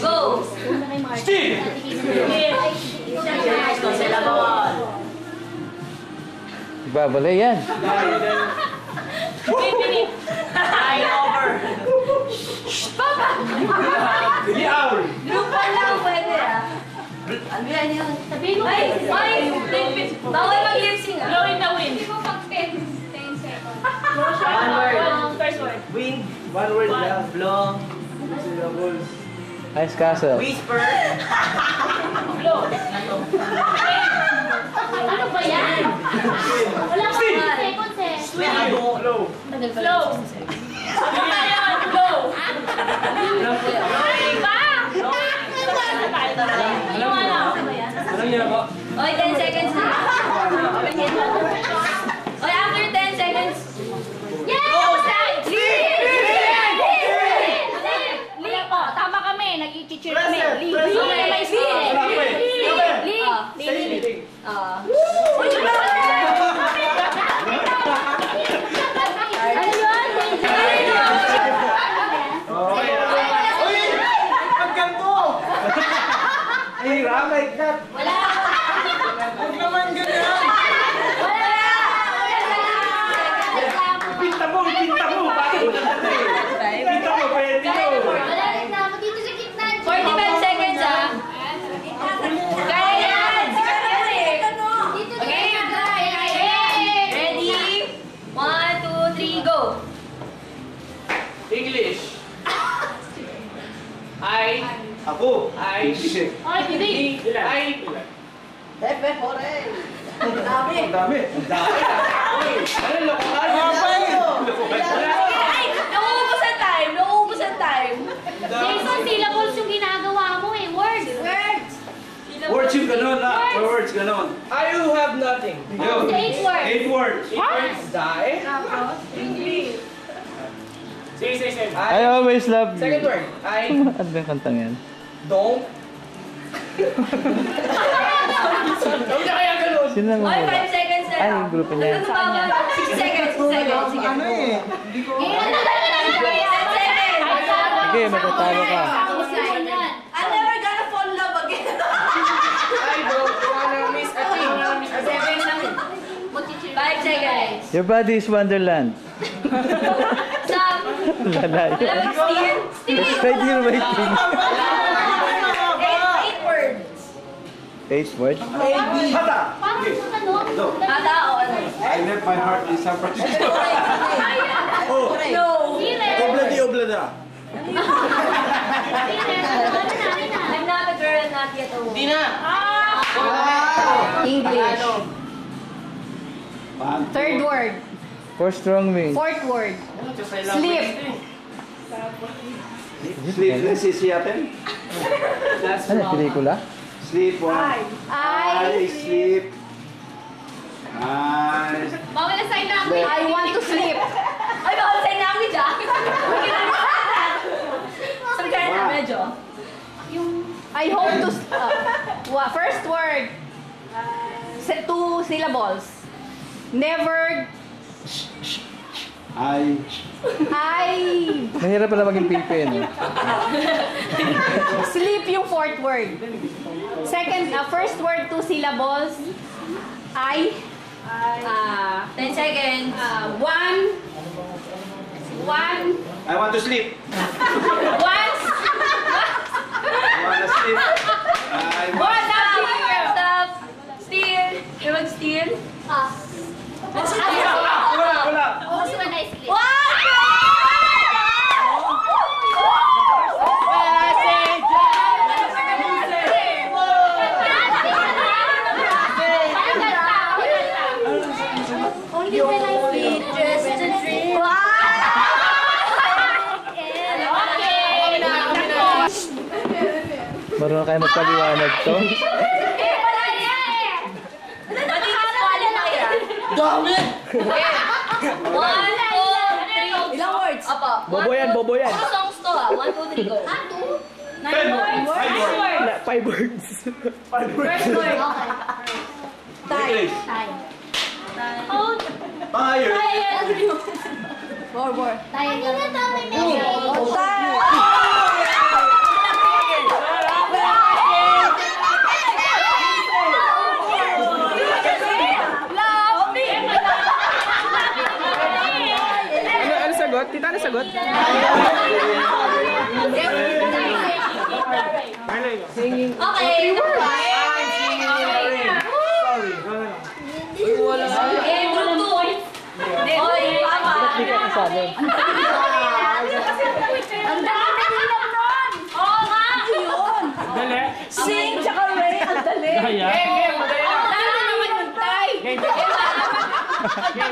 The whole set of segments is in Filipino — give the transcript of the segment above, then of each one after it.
Go! Steve! Ibabalay yan. Ay, over. Hindi owl. Grupa lang pwede ah. Ano yan yun? Sabihin mo. Ay! Bawal mag-lip-sync ah. Blow in the wind. Hindi mo pag 10 seconds. One word. First word. Wind. One word lang. Blow. Syllables. Ice Castle. Whisper. Blow. Ano ba yan? Wala pa 10 seconds eh. Blow. Flow. Ano ba yan? Blow. Ay, ba? Yung ano? Anong yan po? Oy, 10 seconds na. Oy, after 10 seconds. Yeah! Leave po. Tama kami. Nag-i-cheer kami. Leave. May speed. Ay, like that. Wala. Huwag naman ganyan. Pinta mo. Bakit? Pinta mo, pwede mo. Wala rin na. Dito sa gitna. 45 seconds ah. Kaya yan. Dito sa gitna. Ready? 1, 2, 3, go. English. Ako. Ay, hindi. Ang dami. Ano, lokohan? Ay, nauubos ang time. Jason, syllables yung ginagawa mo eh. Words. Words yung ganon, na. Words, ganon. I will have nothing. Yo. 8 words. 8 words. Die. English. Say. I always love you. Second word. I Ano ba yung kantang yan? don't. Huwag na kaya ganun. Sino lang Oy, wala? 5 seconds na. Ay, yung grupo niya. Ano ba? 6 seconds. 6 seconds. Sige. Ano eh? Hindi ko... 10 seconds. Sige, matatalo ka. I'm never gonna fall in love again. I don't wanna miss a thing. 5 seconds. Your body is Wonderland. Stop. Lalayo. Steal. Pwede yung waiting. 8 words. 8 words? Hata! No. Hata o ano? I left my heart in San Francisco. Oh. No. Oblada. I'm not a girl, not yet a woman. Di na. English. Third word. 4 strong wings. Fourth word. Sleep. Sleepless is yatin. Ano, pelikula? Sleep one. I sleep. Bawal na sign language. I want to sleep. Ay, bawal sign language ah. Sabi ka na medyo. I hope to... first word. 2 syllables. Never... I Mahirap pala maging Pilipino. Sleep yung fourth word. First word 2 syllables. 10 seconds. I want to sleep. Once. I want to sleep. I want Stop. Steal. You mag-steal? Wala. Also when I sleep. Only when I sleep, just a dream. Marunong kayo magpaliwanag to? Dami! 1, 2, 3. Ilang words? Apa. Bobo yan. Ano songs to ah? 1, 2, 3, go. 10 words. 5 words. 5 words. Time. Tired. More. Tayo na. Time.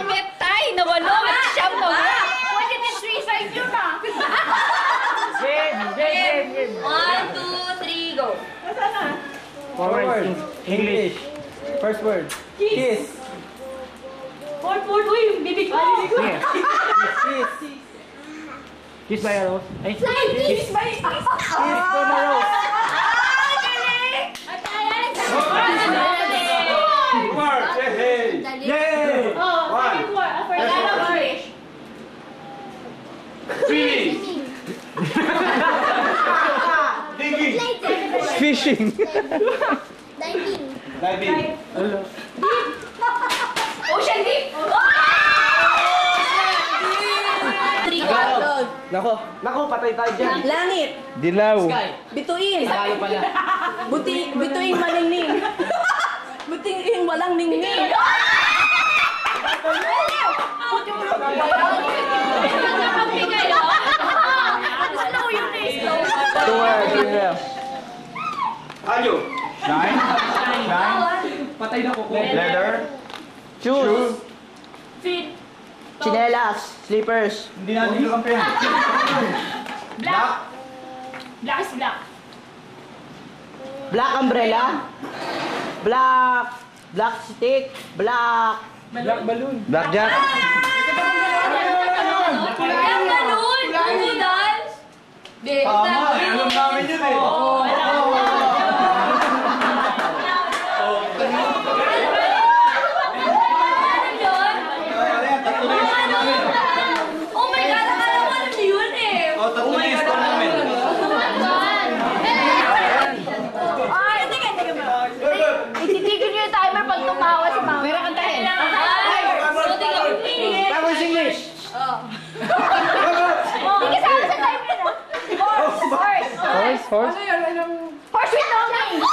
Metay na walo at siyam na walo. Pwede din 3 sides yun ah. Game. 1, 2, 3, go. Forward. English. First word. Kiss. Fourth word, uy, bibig ko. Kiss. Kiss by a rose. Ay, Kiss by... Kiss from a rose. Mark! Hey! Yay! Oh, One. second word. Tagalog English. Finish! Digging! Fishing. Diving! Ocean deep. Nako. Naku, patay tayo dyan. Langit. Dilaw. Sky. Bituin. Tagalog pala. Bituing maningning. Bituing walang ningning. Nakakampi kayo. Slow yun eh, slow. Two words. Ayo! Shine! Patay na ko. Leather! Choose. Feet. Chinelas. Slippers. Hindi natin yung kampihan. Black. Black is black. Black umbrella. Black stick. Black Blackjack. Ang ganun. Noodles. Tama! Alam namin yun eh! Oh my God, akala ko alam niyo yun eh. Oh, tatlo na yung score namin. Ay, teka. Ititigil niyo yung timer pag tumawa si Mama. Pero kantahin. Tapos English. Hindi kasama sa timer na. Horse. Horse. Horse with no name.